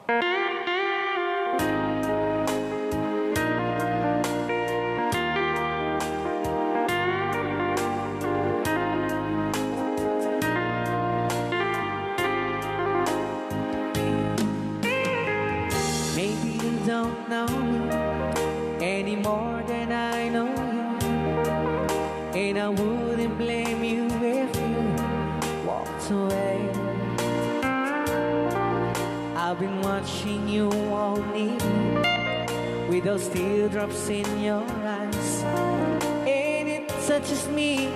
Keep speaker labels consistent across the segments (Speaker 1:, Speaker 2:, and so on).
Speaker 1: Maybe you don't know me any more than I know you, and I wouldn't blame you if you walked away. I've been watching you all evening with those teardrops in your eyes, and it touches me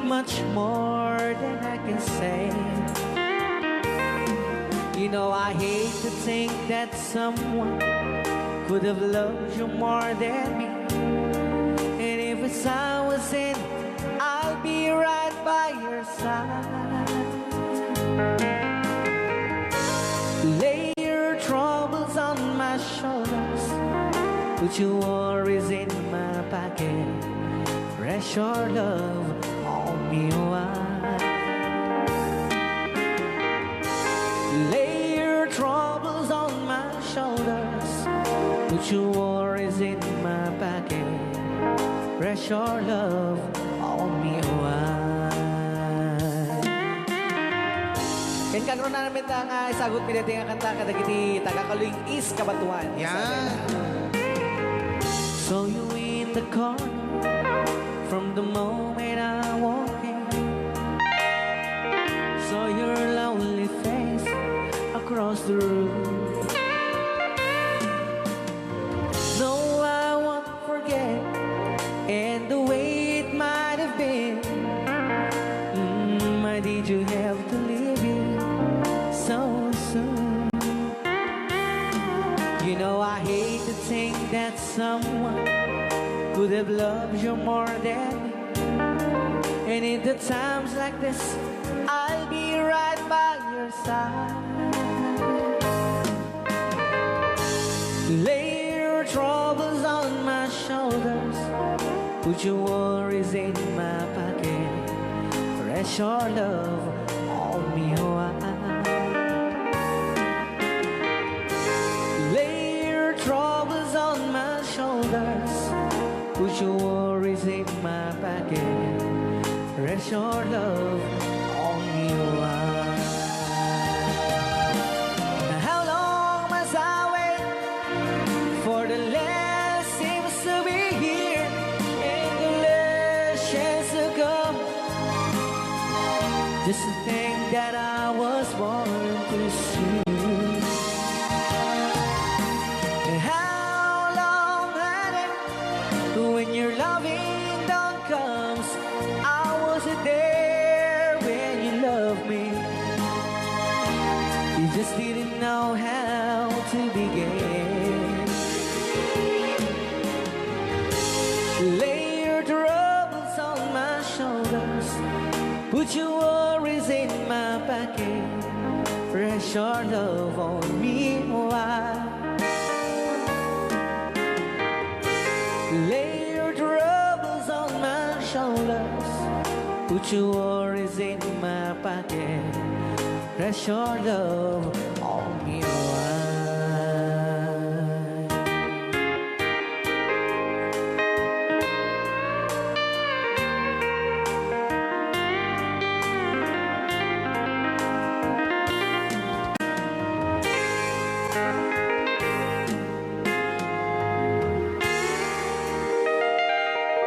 Speaker 1: much more than I can say. You know, I hate to think that someone could have loved you more than me, and if it's I was in, I'll be right by your side. Lay your troubles on my shoulders, put your worries in my pocket, rest your love on me wide. Lay your troubles on my shoulders, put your worries in my pocket, rest your love on me wide. Ken kagron na namin nga isagot pinati nga kanta kadagiti tagakaluing is kabatuan.
Speaker 2: Yan.
Speaker 1: So you in the corner from the moment I walk in, saw your lonely face across the room. No, I won't forget, and the way it might have been. Why did you have to leave it so soon? You know, I hate to think that someone could have loved you more than me, and in the times like this, I'll be right by your side. Lay your troubles on my shoulders, put your worries in my pocket, rest your love on me wide. Lay your troubles on my shoulders, put your worries in my pocket, rest your love on me wide. How long must I wait for the last seems to be here and the last chance to come? Just to think that I was born to see. How long had it when your loving dawn comes? I wasn't there when you loved me. You just didn't know how to begin. Lay your troubles on my shoulders, put your worries in my pocket, rest your love on me wide. Lay your troubles on my shoulders, put your worries in my pocket, rest your love on me wide.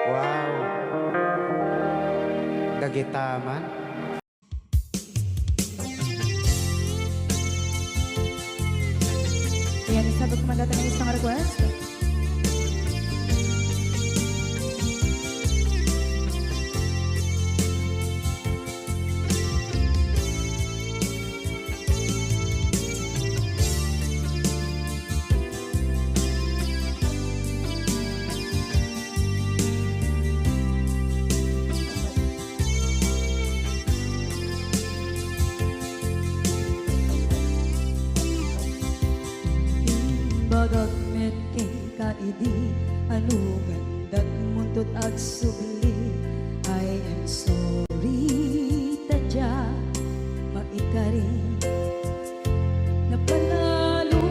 Speaker 2: Wow. Dagitaman.
Speaker 3: Yan, isa ba't kumandatang ng isang request?
Speaker 4: Bagat met kay kaidi anugan dat muntot ag subli. I am sorry tadya maikari napanalo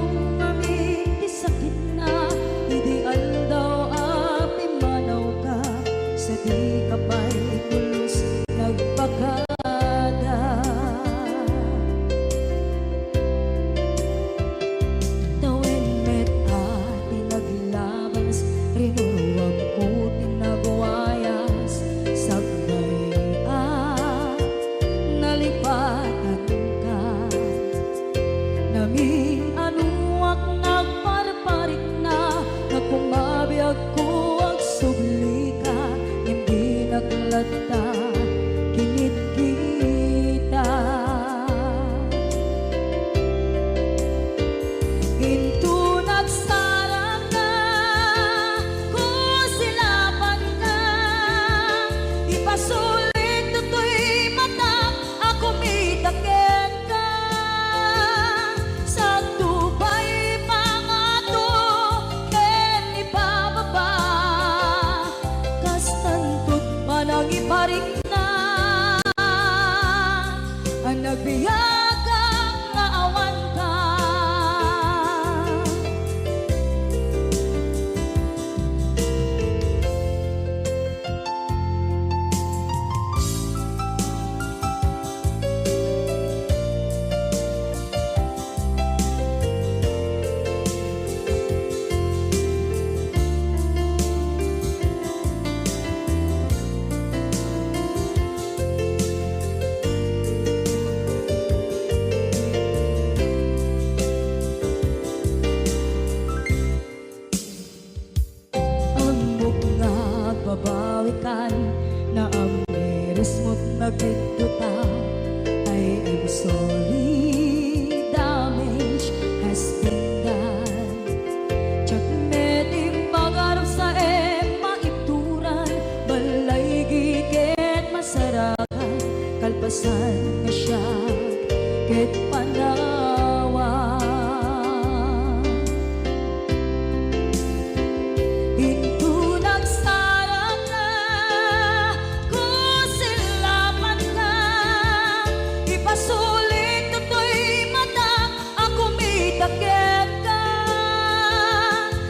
Speaker 4: kumitakit ka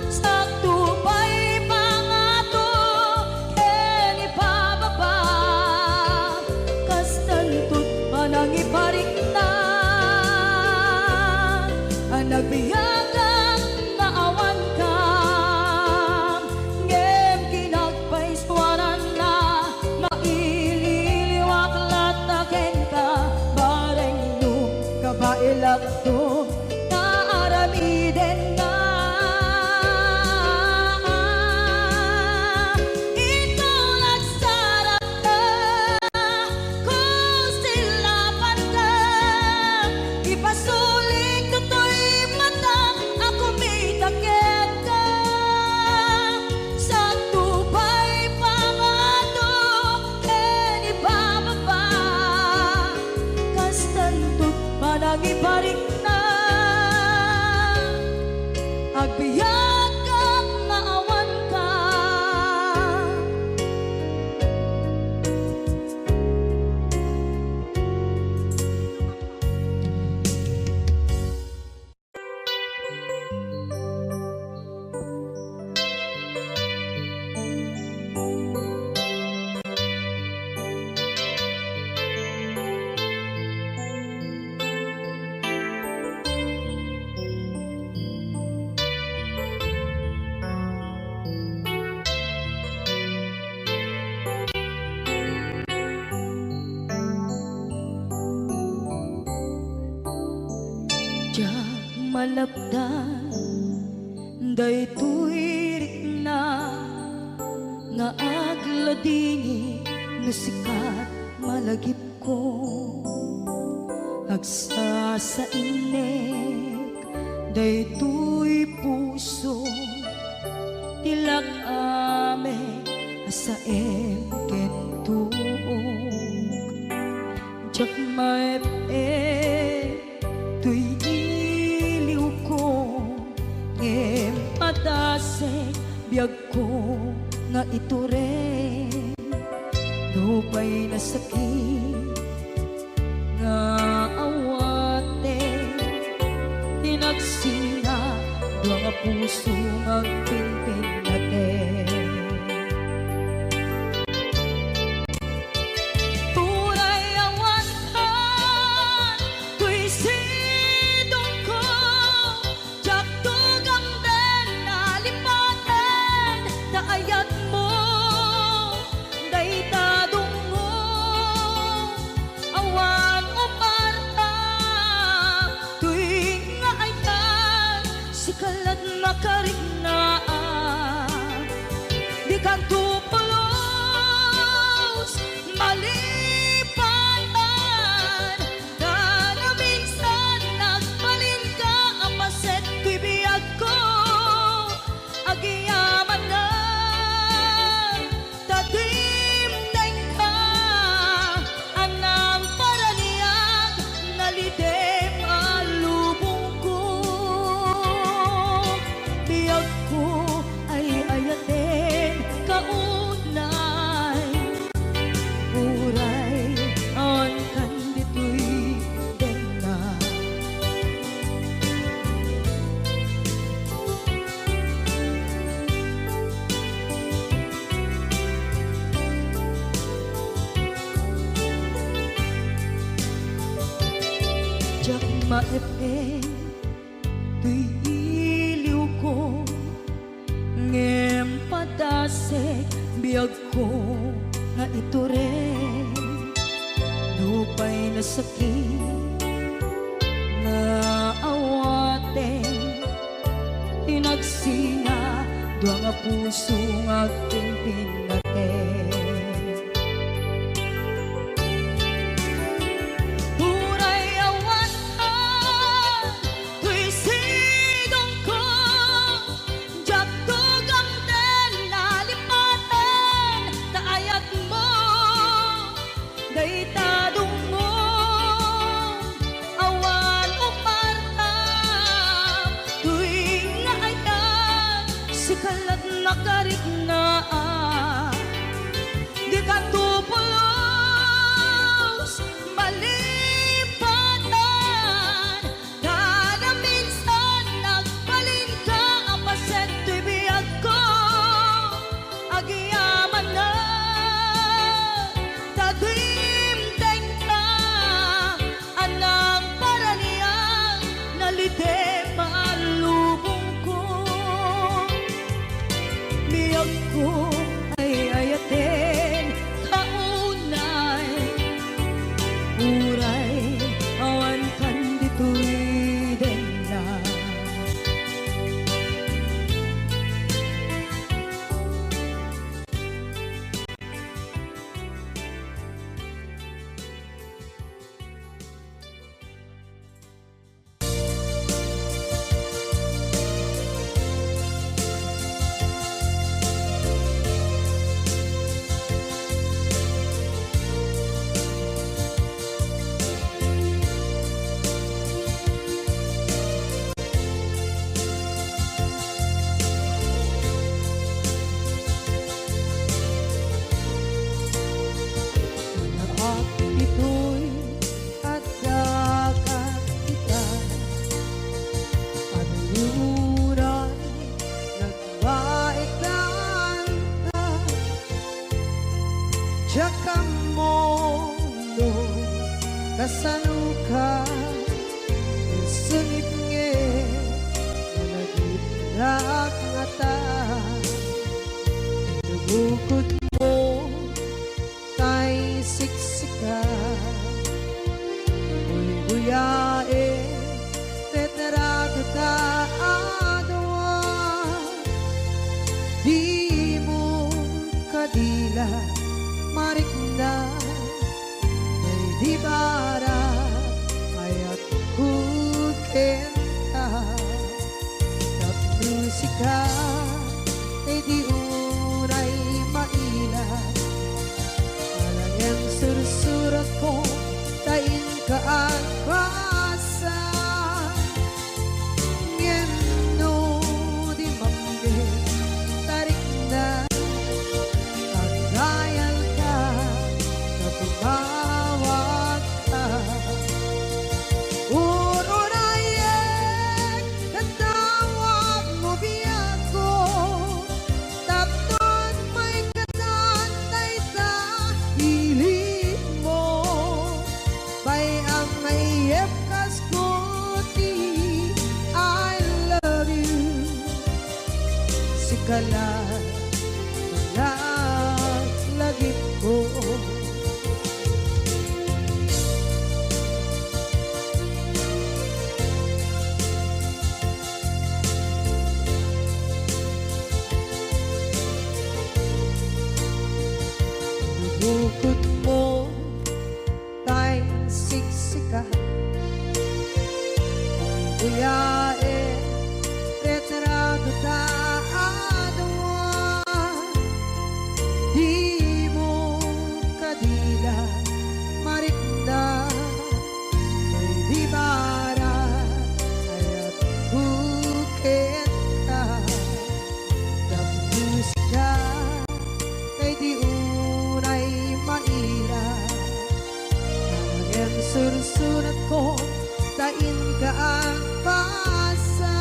Speaker 4: sa tupay pangato ken ipababa kastantut manang iparik na ang nagbiyagang naawan ka ngem kinagpaiswanan na maililiwak lataken ka bareng no kabailak to naaramiden na ikaw nagsarap ka kung silapan ka ipasulik to'y mata ako may takip ka sa tupay pangato ken ibababa kastantut manang iparik na agbiyak kang maawan ka Diyak malapdan daytoy rikna nga agladini no sikat malagip ko agsa sa inek daytoy puso tilak ame asaem ken tuog jak maep tuy iliw ko ngem padase biyag ko nga iture lupay na sakit nga awate tinagsinga dua nga puso magpinpin natin Puray awan ka tuy sidong ko jak tugam den nalipaten naayat mo daytadong mo awan umarta tuy nga ayan sikalat makarignaang di kan tupulos malipatan na minsan nagbalin ka ang paset bibiyag ko agiyaman na tatim ka anang paraniyag nalidem alubong ko biyag ko ay ayaten kaunay uray on kanditoy denga jak maepe tuy iliw ko ngem padasek biyag ko nga iture lupay na sakit na awate tinagsinga dua nga puso nga pinpin natin Puray awan ka tuy sidong ko jak tugam den nalipaten naayat mo daytadong mo awan umarta tuy nga ayan sikalat nakarignaang di ka tupulos malipatan kada minsan ngata bukod mo kay siksika buyae tetrago ta adwa di mo kadila marikna ay di bara ayat kukenta musika ay di unay maila alang yang sursurat ko tain ka ang basa ngeno di mambe tarik na pagdayal ka na tumawag ka kala lagi ko bukod mo tay siksika buyae retrado ta di mo kadila marikda ay di bara ayat bukit ka tapos ka ay di unay maila ang sursurat ko tain ka ang pasa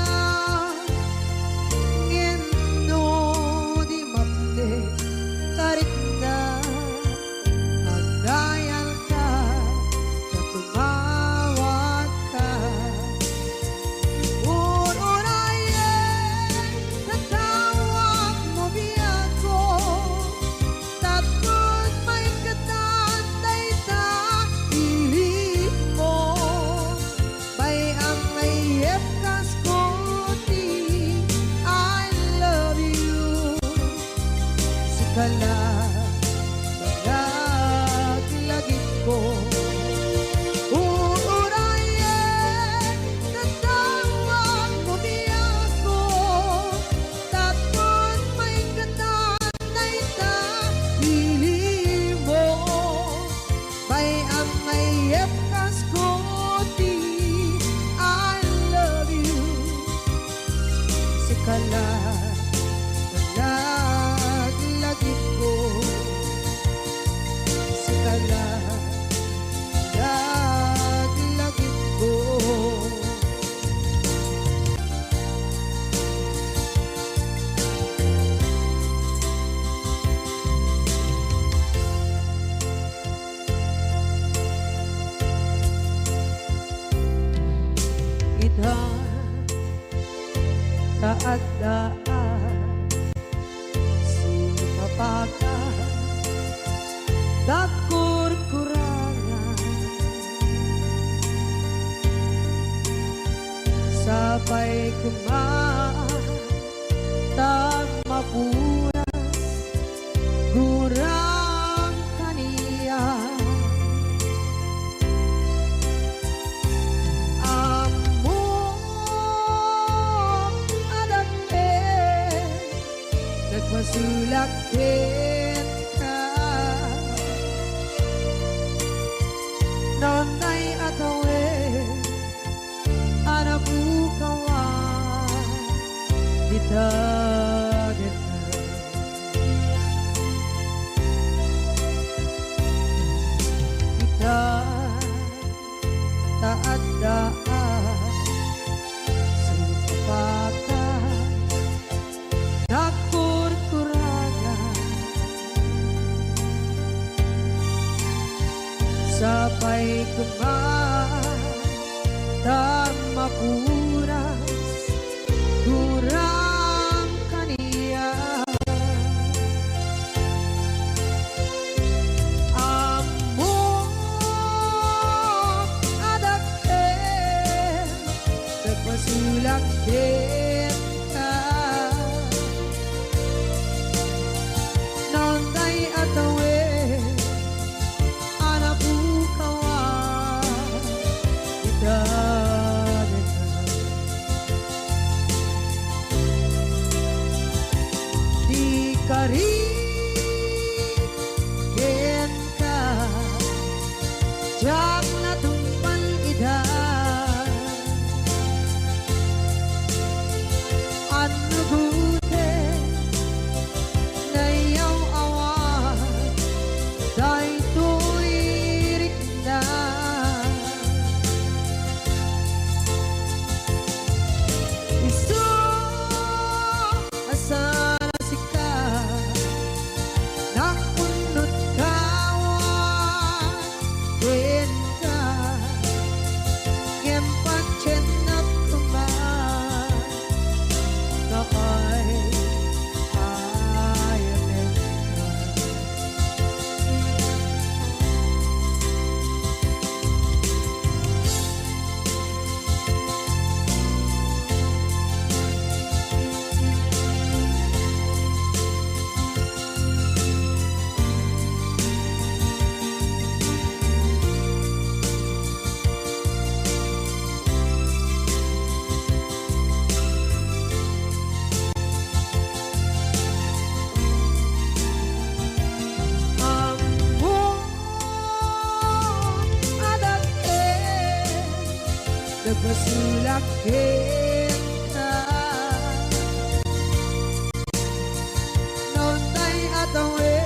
Speaker 4: ngeno di mamde tarik na magdayal ka na tumawag ka unayan tatawag mo biyak ko tapos may katantay ta pilit mo may ang mayep kas koti I love you sikala lagi ko uurayan tatawag mo biyak ko tapos may katanay ta pili mo may ang mayep kas koti I love you sikala lagi ko sikala lagi ko ita taadaan sumapaka dakur-kurangan sabay kumaan tag mapunas gurang kaniya nagmasulakin ka nonay atawe anabukawan kita kita taadaan sumpakan dakur-kurangan sabay kumaan dan mapunas kurang kita Nonday atawe anak bukawan kita di kari kita jak na tumpan ida ano gute na iyong awan dahil tuwirik na iso asana sika nakunot kawan din ka ngempang chenap kuman nakay ayanin ka ang buong adake nagpasulak kita Nonday atawe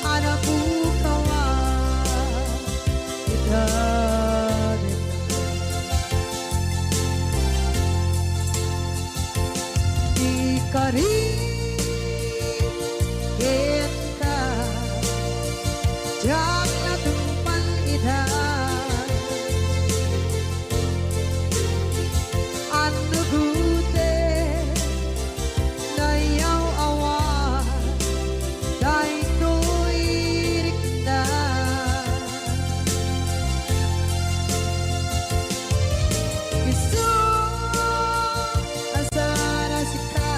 Speaker 4: anak bukawan kita di kari kita jak na tumpan ida ano gute na iyaw awan dahil tuwirik na iso asana sika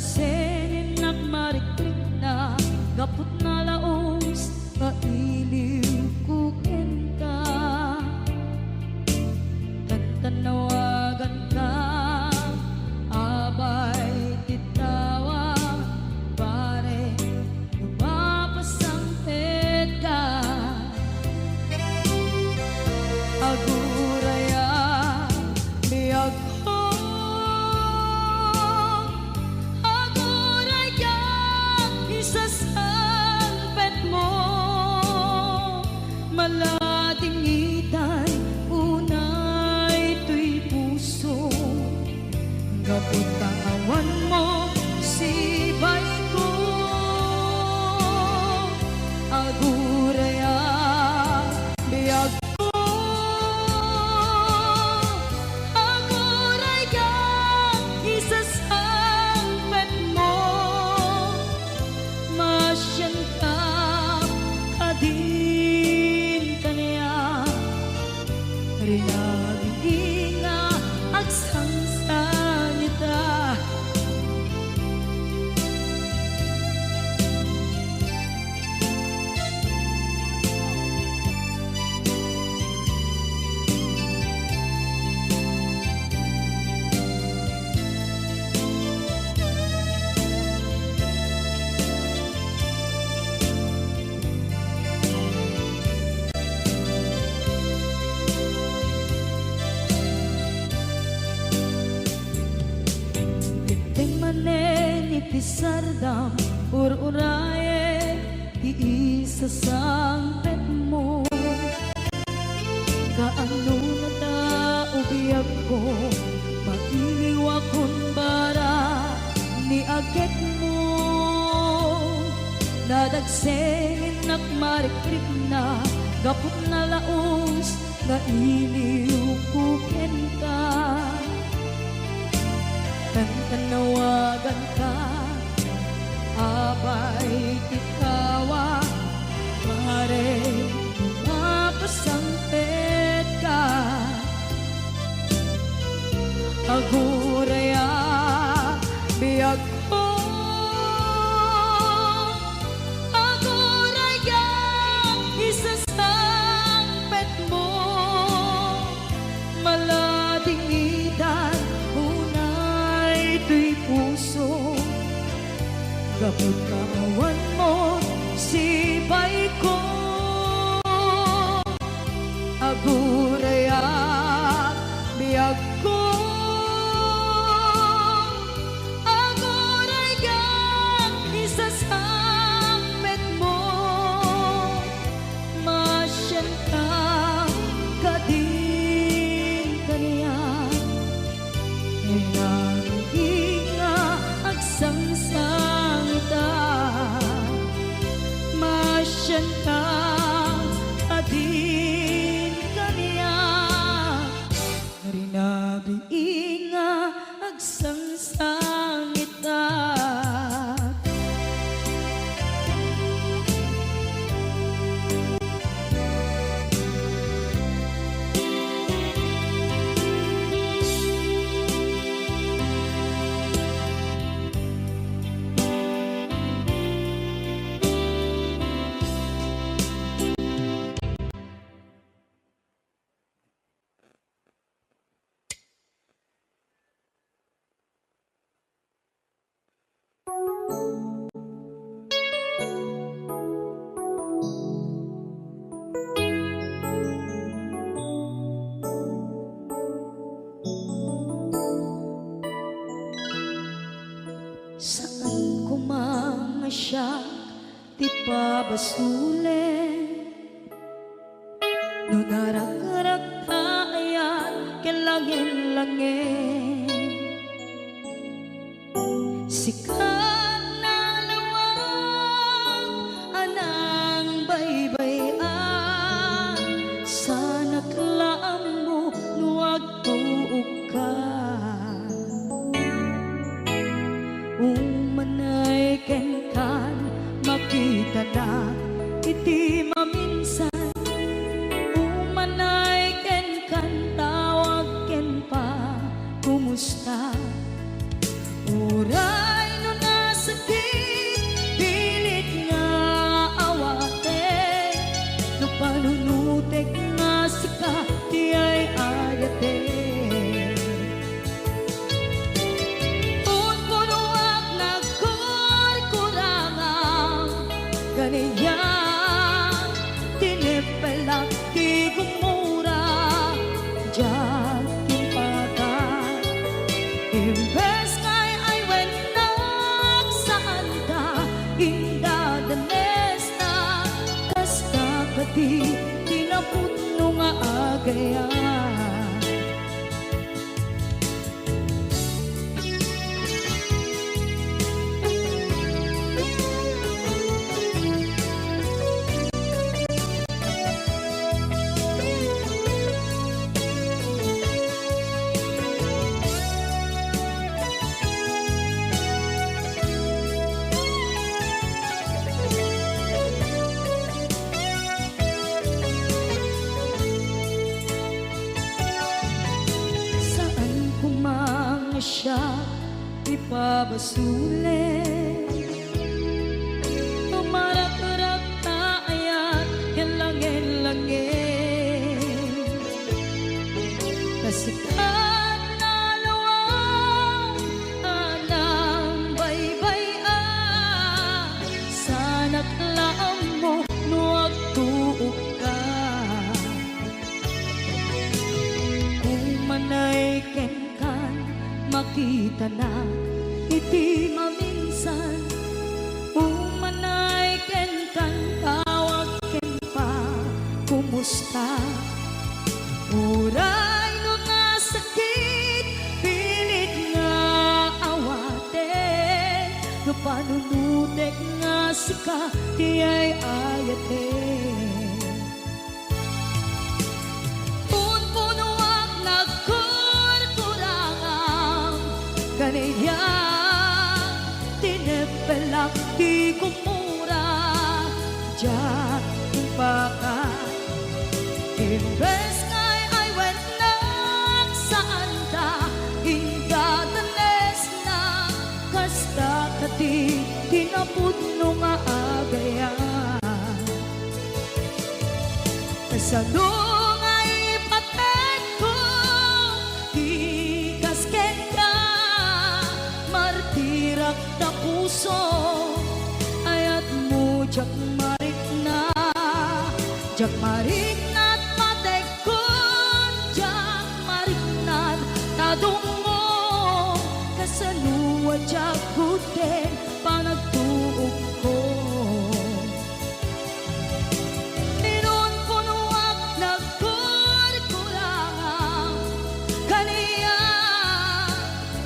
Speaker 4: Nadagsenin nagmarikrik na gapot na laos kailiw ko kenta. Tantanawagan ka abay titawa pare lumapasang ka aguraya biyag ko aguraya isasalpet mo malating itay unay tuy puso kaputawan mo sibay ko aguraya biyag ko aguraya isasalpet mo masyan ka kadin kanya rinabing nga agsangsangita. Iteng manen itisardam ururaye iisa sangpet mo kaano na ta ubiyag ko mailiwa kun bara ni aget mo nadagsenin nakmarikrik na gapot na laos nga iliw ko kenta. Tanawagan ka abay titawa pare mapasangpet ka aguraya biyag ko aguraya isasangpet mo malading itan tuy puso gapot kaawan mo sibay ko aguraya biyag ko aguraya isasampet mo masyan ka kadin kaniya sangsangita masyan ka adin kaniya rinabi nga agsangsangita. Saan ko mga siya ti pabasulen no narak-arak kaayan kelangin-langin sikat na lawag anang baybayan sana klaam mo nuwag tuog ka umanay ken kan makita na iti maminsan umanay ken kan tawag ken pa kumusta uray no agayan. Saan ko man siya ipabasulit, tumarak-rak taayat hilangin-langin, kasikat na lawang anang baybay-an, sana't laam mo nuwag tuog ka. Kung manay ken kan makita na iti maminsan, kung manay ken kan tawag ken pa kumusta. Uray no nga sakit pilit nga awaten, no panunutek nga sika di ay ayaten. Punpunuak nagkurkurangang kaniya, tinepelak di kumura, diyan baka imbes ngay ay went nagsaan ta, indadanes na kasta kati tinapudno nga agayan. Kasano nga ipated ko di kasken ka, martirak na puso ayat mo jak marik na, jak marik na't matek ko, jak marik na't tadungo, kasanuwa jak kuten panagtuog ko. Minun punuak nagkurkurangang kaniya,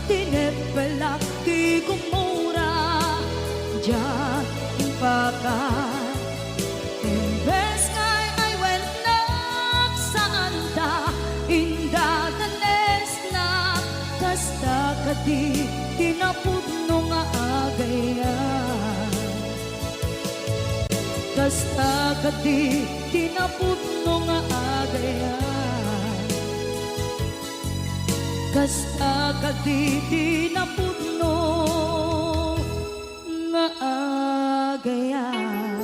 Speaker 4: tinepelak di kumura, diyan baka imbes ngay ay went nagsaan ta, indadanes na kasta kadi tinapudno nga agayan. Kasta kadi tinapudno nga agayan. Kasta kadi tinapudno nga agayan.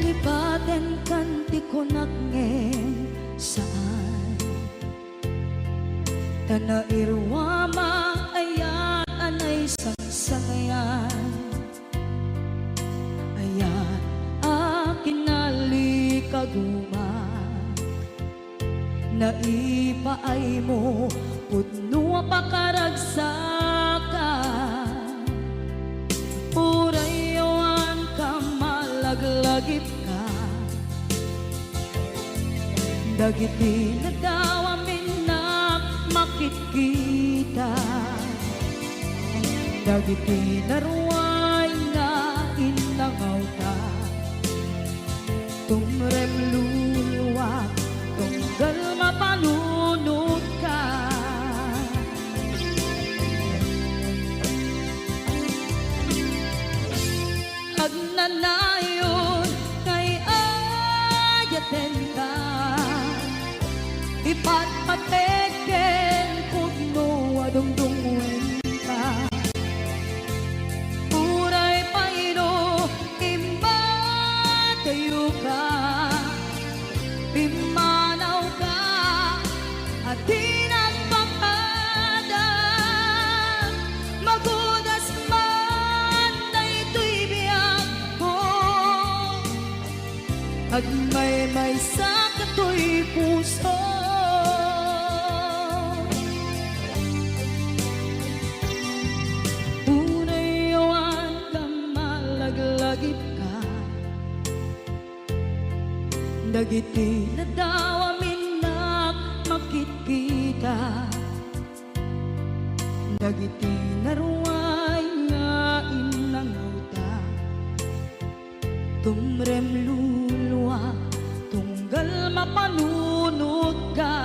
Speaker 4: Lipaten kanti ko nagngeng saan, tana irwama ayan anay sangsangayan, ayan akin nalikaguma, naipaay mo pudno pakaragsakan, urayawan ka malaglagip ka, dagiti na daw amin na makikita, dagiti naruay na inangaw ta, tumrem luluwat tunggal mapanunod ka. Agnanayon ka, pimanaw ka, at di nagpapala. Magudas man na ito'y biyak ko, agmay-may sa kato'y puso. Unay yawan ka, malaglagip ka, dagiti na daw amin na makikita, dagiti na ruway nga inangaw ta, tumrem luluwa, tunggal mapanunod ka.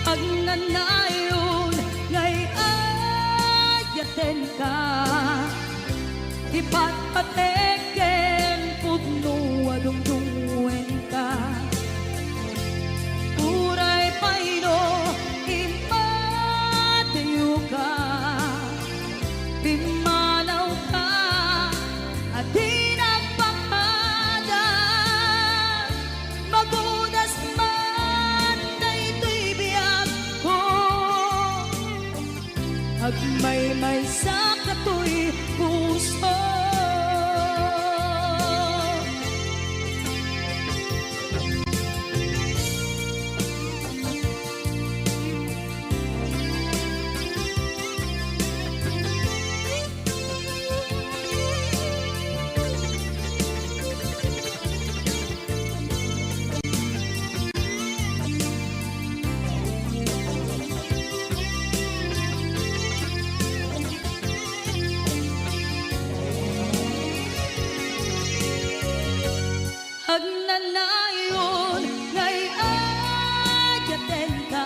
Speaker 4: Agnanayon ngay ayaten ka, ipatpateken pudno adungdungwen ka. Uray payno impatiyo ka, pimanaw ka, at di nagpapala. Magudas man na ito'y biyak ko, agmay-may sa kato'y puso. Agnanayon ngay ayaten ka,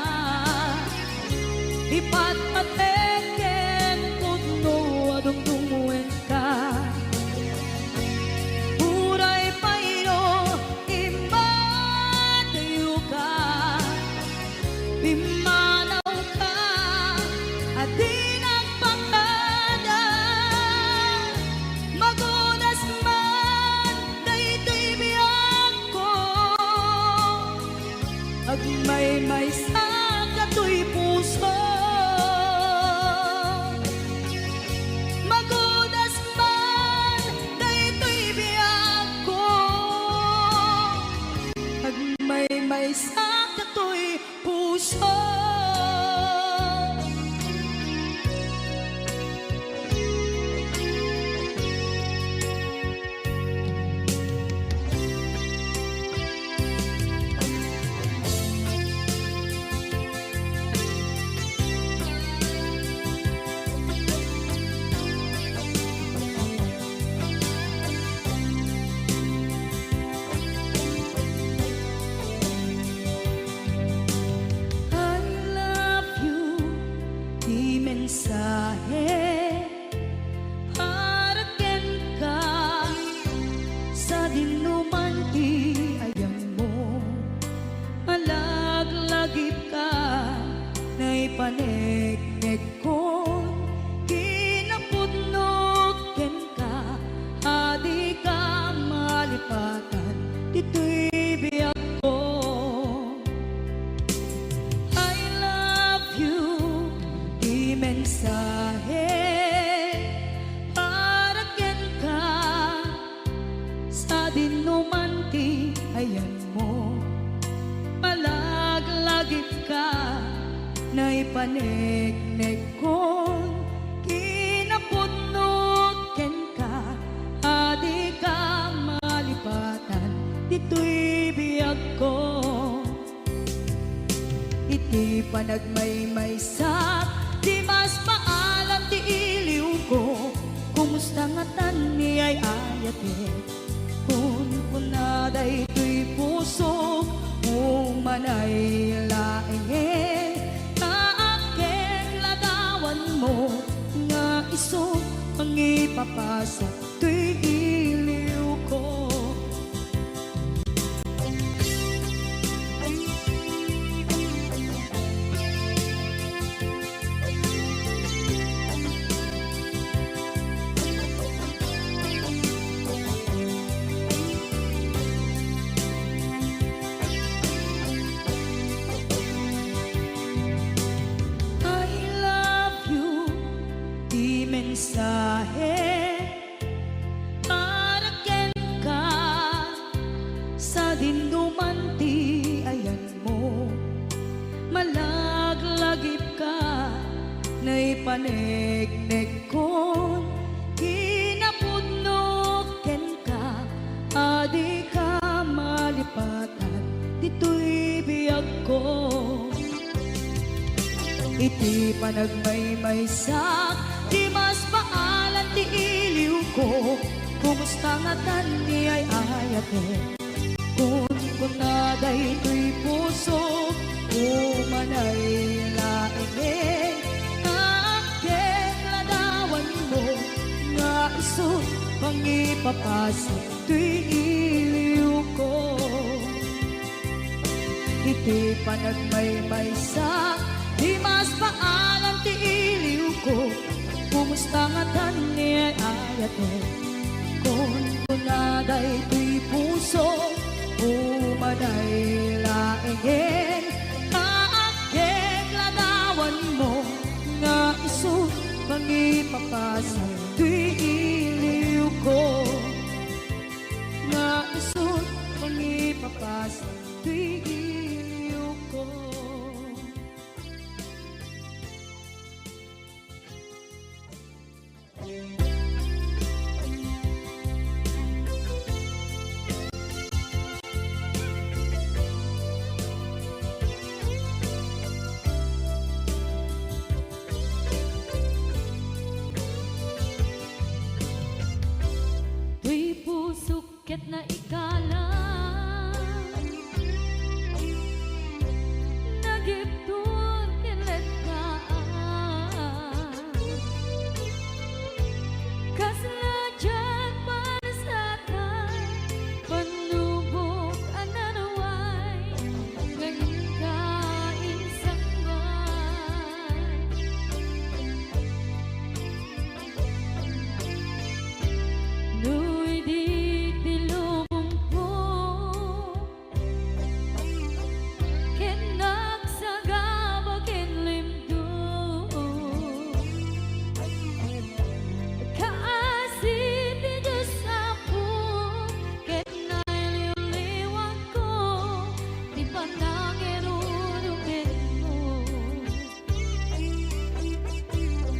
Speaker 4: ipatpateken pudno adungdungwen ka. Uray payno impatiyo ka, pimanaw ka, at di nagpapala. Magudas man na ito'y biyak ko, agmay-may sa kato'y puso. Magudas man na ito'y biyak ko, agmay-may sa kato'y puso. I love you, di mensahe para ken ka, sa dinuman ti ayang mo, malaglagip ka, na'y paneknek ko, kinapudnot ken ka, adi ka malipatan, dito'y biyak ko. I love you, di mensahe para ken ka, sa dinuman ti ayan mo, malaglagip ka, na'y paneknek ko, kinapudnot ken ka, adi ka malipatan, dito'y biyak ko. Iti panagmay-may sa di mas maalam ti iliw ko, kumusta nga tan ni ay ayate, kun kunaday ito'y puso, umanay laeng, naaken ladawan mo, nga iso ang ipapasa, to'y iliw ko. mensahe para ken ka sa dindumanti ayan mo malaglagip ka na ipanegnek kon kinapudno ken ka adi ka malipatan dito'y biyag ko iti panagmaymaysak di mas paalan ti iliw ko kumusta nga tani ay ayate kun kunaday to'y puso umanay laing aking ladawan mo nga isot pangipapasok to'y iliw ko iti panagmaymaysak di mas paalam ti iliw ko kumusta nga tani ay ayate kon kunaday to'y puso umanay laingin aking ladawan mo nga isut pangipapasok to'y iliw ko nga isut pangipapasok to'y iliw ko. Tuy pusukit na ikalang nagiptur kilit ka kasaladyan marisatan panubok ananaway ngayon ka insangman Nu'y di tilubong ko ken nagsagaba ken limdo kaasin ti Diyos ako ken nailiwliwag ko di panangirurugin mo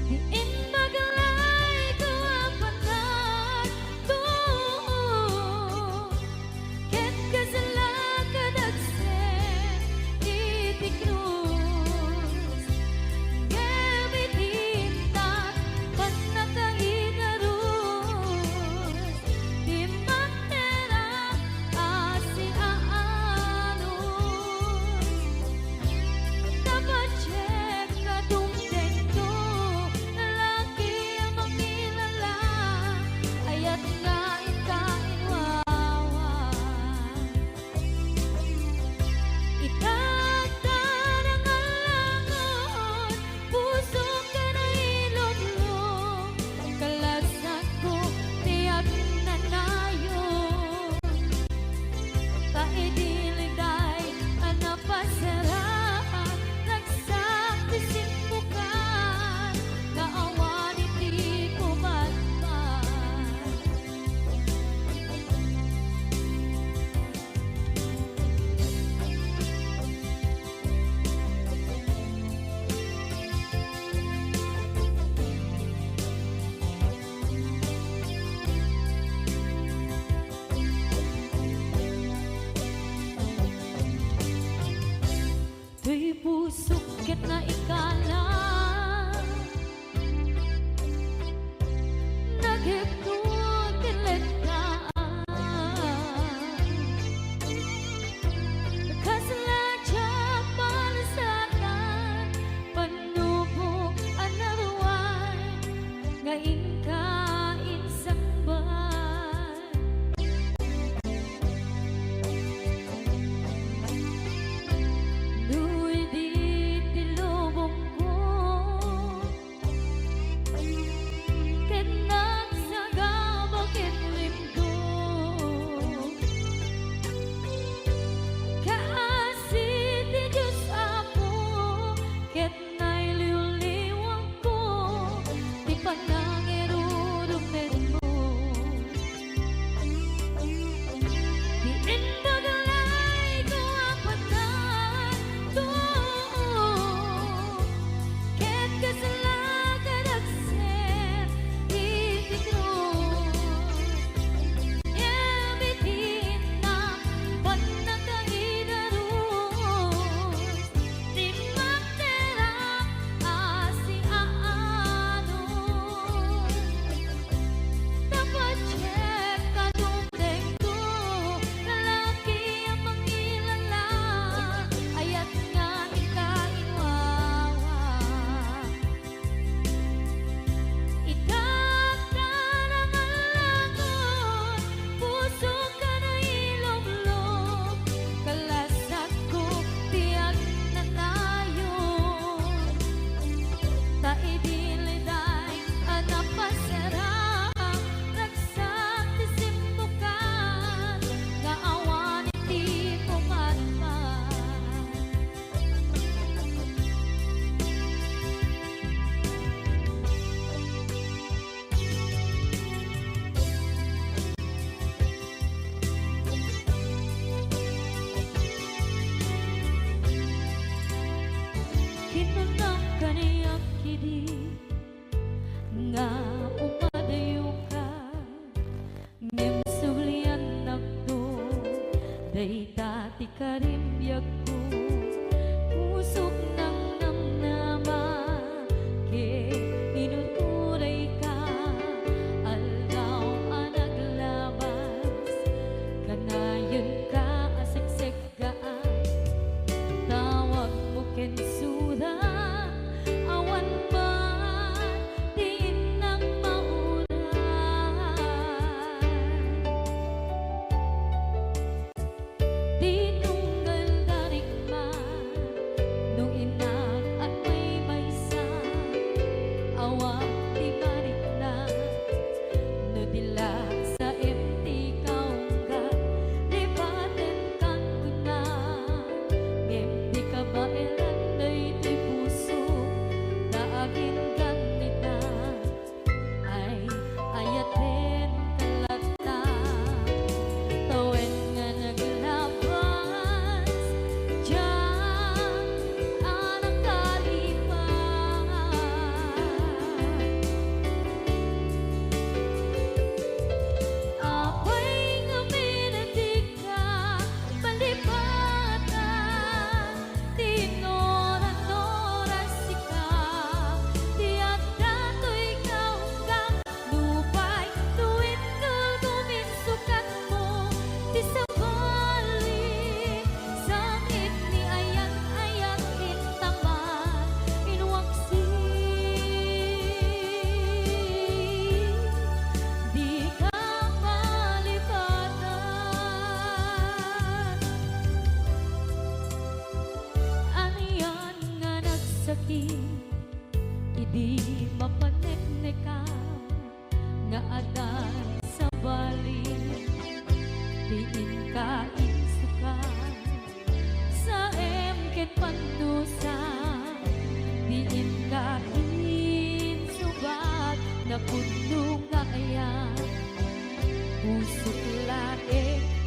Speaker 4: diin magalay ko ang panag ken kasalakad agsen iti krus gamitinta panakainarus di matera asiaanus napachek ka tungtento lalaki ang makilala ayat nga ikainwawa itagtan ang alangon puso ka na ilublong kalasat ko tiyak na nayon taidiliday anapasarahan nagsakrisin mo ka kaawan iti kumatman Tuy pusukit na ikalang nagiptur kilit ka kasaladyan marisatan panubok anarway ngayon ka insangban Nu'y di tilubong ko ken nagsagaba ken limdo kaasin ti Diyos ako ket nailiwliwag ko di panang
Speaker 5: ayan Pusok lae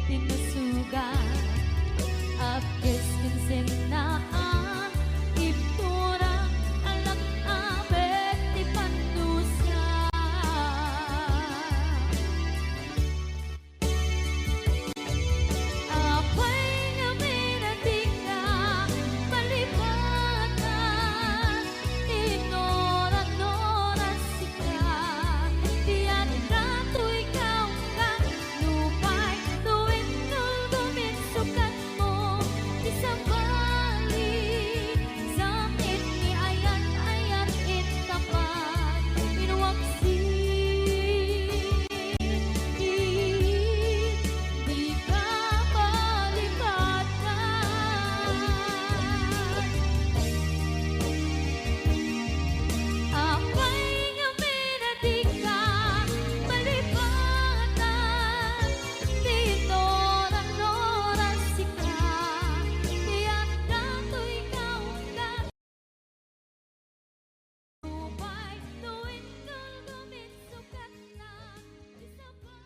Speaker 5: tinusugan Apkes kinsenaan Iptura alam abet di panusa Apay nga minatika Malipatan Inora-nora sika Diyan kato ikaw ka Lupay tuwing nuldumin sukat mo Isang bali Sakit ni ayan-ayan itapat Inuwagsi Di ka malipatan Apay nga minatika malipatan Tinora-nora sika Diyan kato ikaw ka Lupay tuwing nuldumin sukat na Isa pa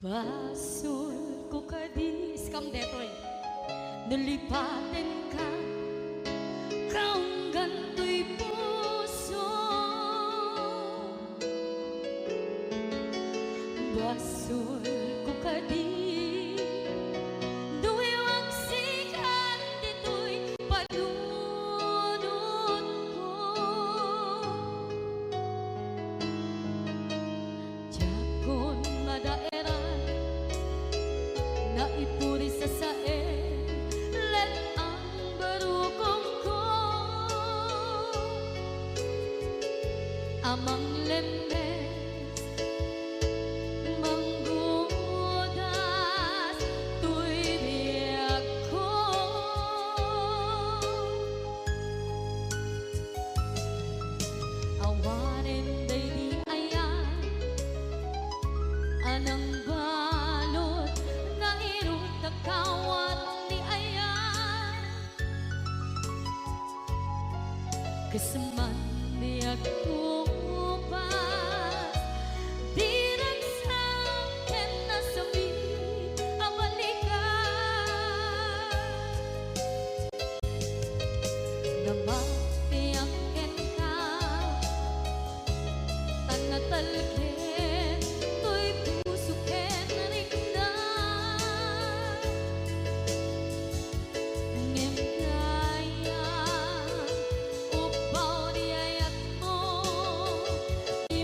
Speaker 5: Basul ko kadis kam detoy Nalipatin ka Kaong ganto'y puso Basul ko kadis Duwiwang sikat dito'y panunod ko Jakon madaeran Naipuri sa sae Let ang barukong ko Amang lemes Manggudas Tuy biyak ko Awanin day di ayan Anang balot na irot na kawat ni ayan Kasaman di ako pas Di nagsakin na sabi ang balikan Namapiyakin ka Tanatalkin To'y pusukin rikna Ngem kaya Upaw di ayat mo Di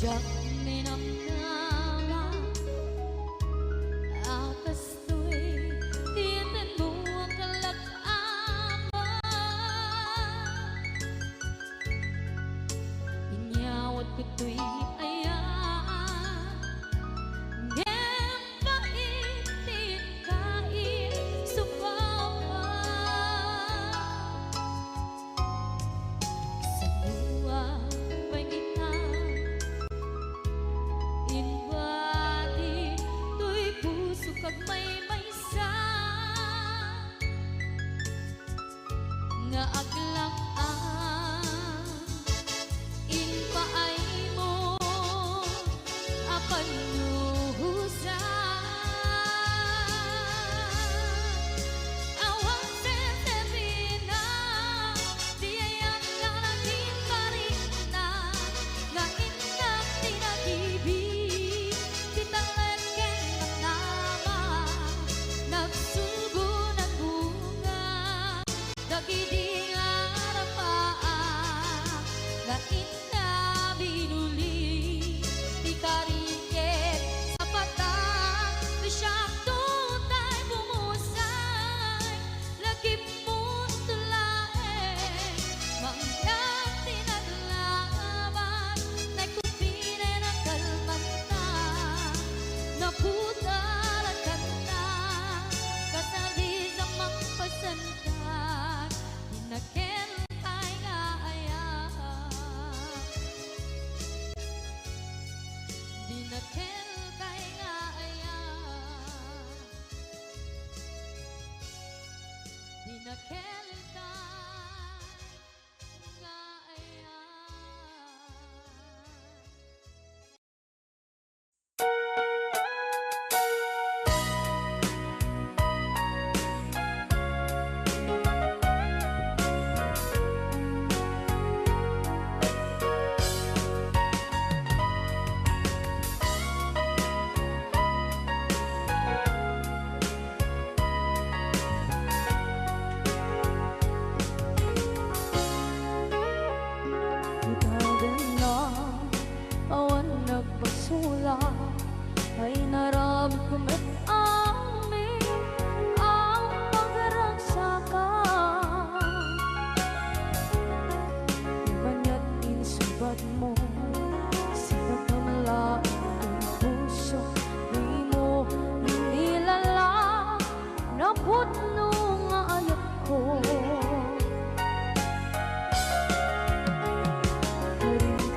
Speaker 5: Diyak minamdaman akas to'y tinan mo ang kalak-aman. Inyawat ko to'y ayan ngem paitin kain supawa. Sa buwan pagitang inwadi to'y puso kag may maysa nga aglaan inpaay mo apan nuhusa. Awang seserina di ayam kalangin marina nga inang tinag-ibig titalagyan ng nama nagsugo ng bunga dagidi nga rapaan nga ina binuli di kariket sa patang di siyang tutay bumusay lagip mo tulae mangyang tinaglaban na kupine na kalmanta na putaran ka na kasabi sa magpasantan inakel ay nga ayan dinakel kay nga ayan dinakel kay nga ayan.
Speaker 4: Itagan na awan nagpasula ay naramit ko met amin ang pagragsakan. Ibanya't insubad mo sa pagkamalain ng puso di mo inilala na putno nga ayat ko.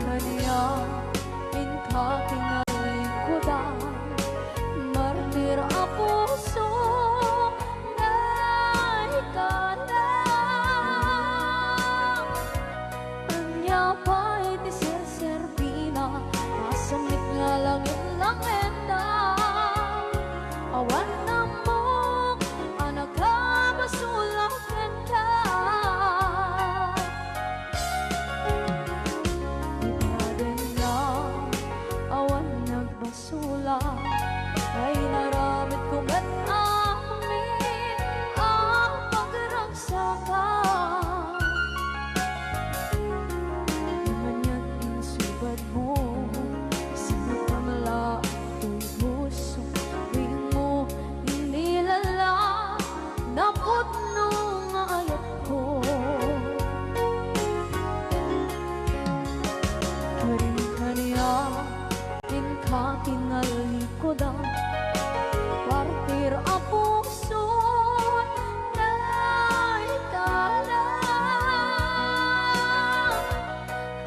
Speaker 4: Kanya in kakinalikudan martir a puso na ikalang anya pa'y tiserserpina masamit nga langit-langit na awan na mo anak ka basulakan ka. Awan nagbasula ay naramit ko ba't amin ang pagragsakan. Imanya't insubad mo sa pamalaang ito'y puso di mo inilala na putno nga ayat ko. Karin-kaniya kakinalikodan partir a puso na italang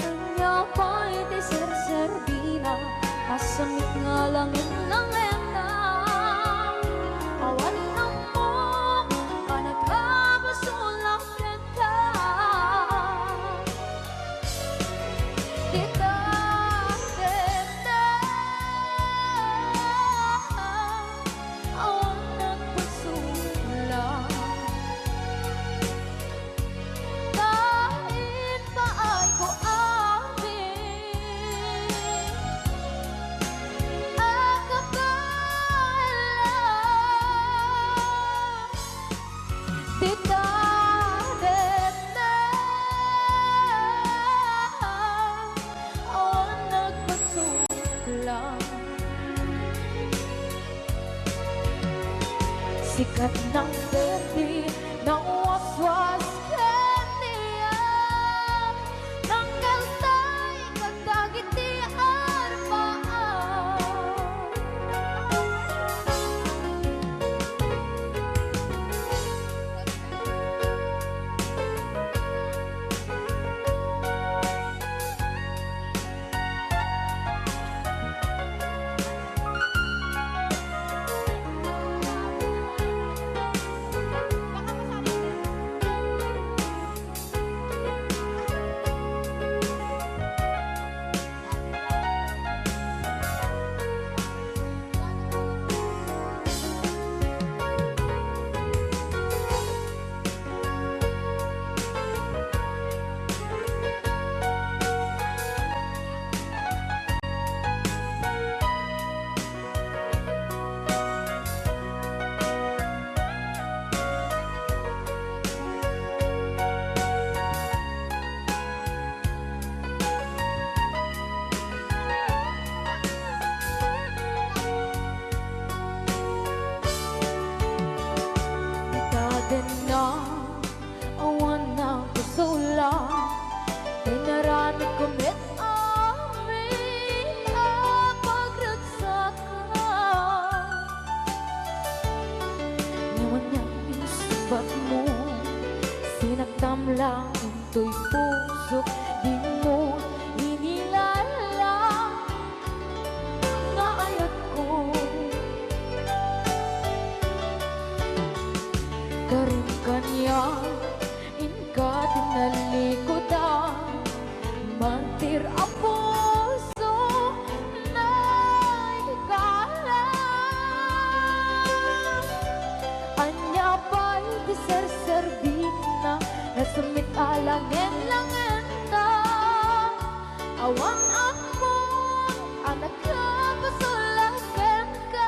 Speaker 4: kanya pa'y tiserserbina asamit nga langit-langit na awan na mo panagkabasulakan ka. Awan nagpasula kahit paay ko amin ang kapal
Speaker 5: sikat ng berde ng waswas kaniya ng kaltay kagdagit di arbaan. Na awan ng kusula pinarami kumit amin ang pagragsakan. Ngayon niyang isubat mo sinaktam lang into'y puso di mo inilala nga ayat ko. Karin kanya inka tinalikodan mantir ang puso na ikala anya pa'y diserserbina na sumit alangen-langen ta awan ako anak ka pasulagan ka.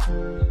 Speaker 5: Thank